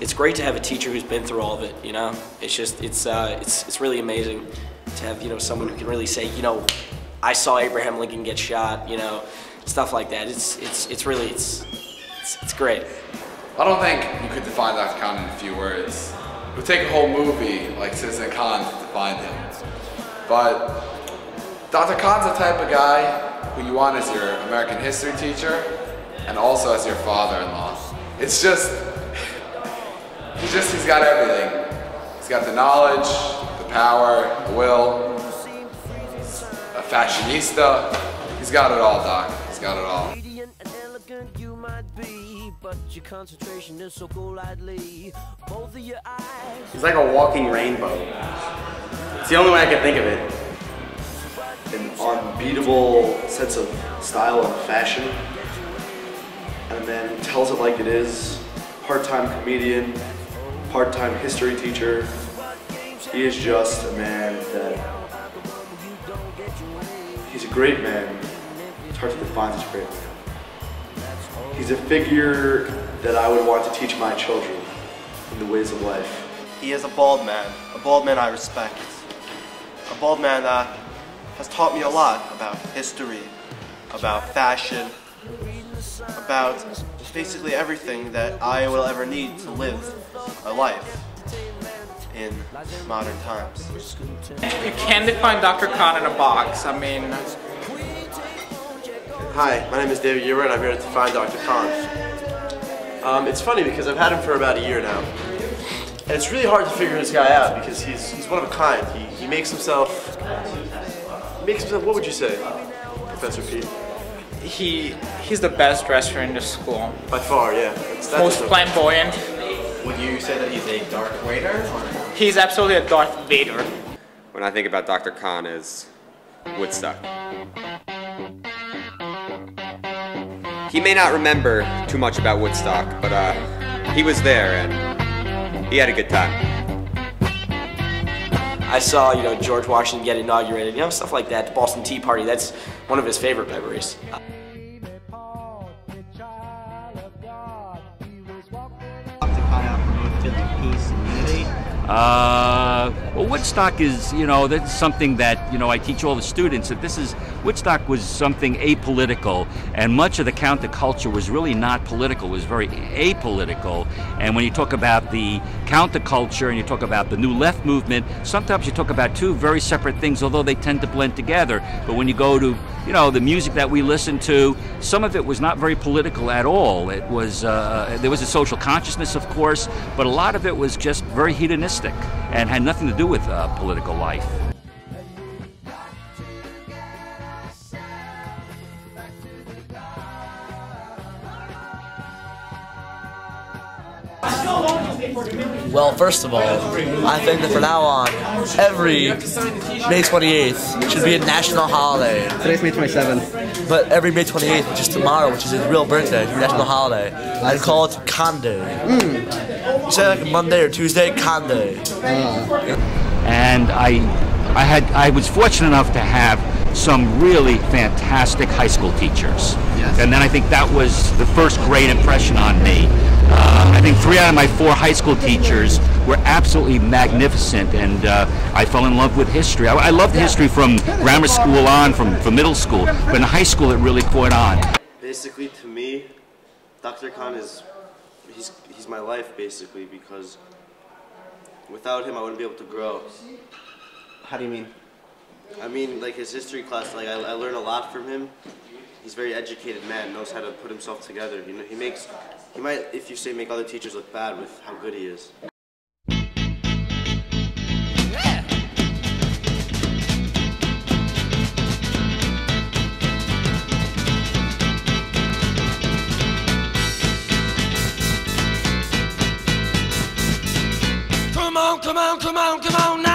it's great to have a teacher who's been through all of it. You know, it's just it's really amazing to have someone who can really say, I saw Abraham Lincoln get shot. Stuff like that. It's really it's great. I don't think you could define Dr. Cahn in a few words. It would take a whole movie like Citizen Cahn to define him. But Dr. Cahn's the type of guy who you want as your American history teacher and also as your father-in-law. It's just, he's got everything. He's got the knowledge, the power, the will, a fashionista. He's got it all, Doc. He's got it all. He's like a walking rainbow. It's the only way I can think of it. An unbeatable sense of style and fashion. And then tells it like it is. Part-time comedian, part-time history teacher. He is just a man that, he's a great man. It's hard to define such a great man. He's a figure that I would want to teach my children in the ways of life. He is a bald man I respect. A bald man that has taught me a lot about history, about fashion, about basically everything that I will ever need to live a life in modern times. You can't define Dr. Cahn in a box. I mean... Hi, my name is David Ewer and I'm here to define Dr. Cahn. It's funny because I've had him for about a year now. And it's really hard to figure this guy out because he's one of a kind. He makes himself, what would you say, Professor Pete? He's the best dresser in the school. By far, yeah. Most flamboyant. Would you say that he's a Darth Vader? Or? He's absolutely a Darth Vader. When I think about Dr. Cahn is Woodstock. He may not remember too much about Woodstock, but he was there and he had a good time. I saw, George Washington get inaugurated, stuff like that. The Boston Tea Party, that's one of his favorite memories. Well, Woodstock is, that's something that, I teach all the students that Woodstock was something apolitical, and much of the counterculture was really not political, it was very apolitical. And when you talk about the counterculture and you talk about the New Left movement, sometimes you talk about two very separate things, although they tend to blend together. But when you go to, the music that we listen to, some of it was not very political at all. It was, there was a social consciousness, of course, but a lot of it was just very hedonistic and had nothing to do with political life. Well, first of all, I think that from now on, every May 28th should be a national holiday. Today's May 27th. But every May 28th, which is tomorrow, which is his real birthday, should be a national holiday. I'd call it Cahn Day. Say like Monday or Tuesday, Cahn Day. And I was fortunate enough to have some really fantastic high school teachers. Yes. And then I think that was the first great impression on me. I think 3 out of my 4 high school teachers were absolutely magnificent, and I fell in love with history. I loved history from grammar school on, from middle school, but in high school it really caught on. Basically, to me, Dr. Cahn he's my life, basically, because without him I wouldn't be able to grow. How do you mean? I mean, like his history class, like I learned a lot from him. He's a very educated man, knows how to put himself together. He might, if you say, make other teachers look bad with how good he is. Come on, come on, come on, come on now.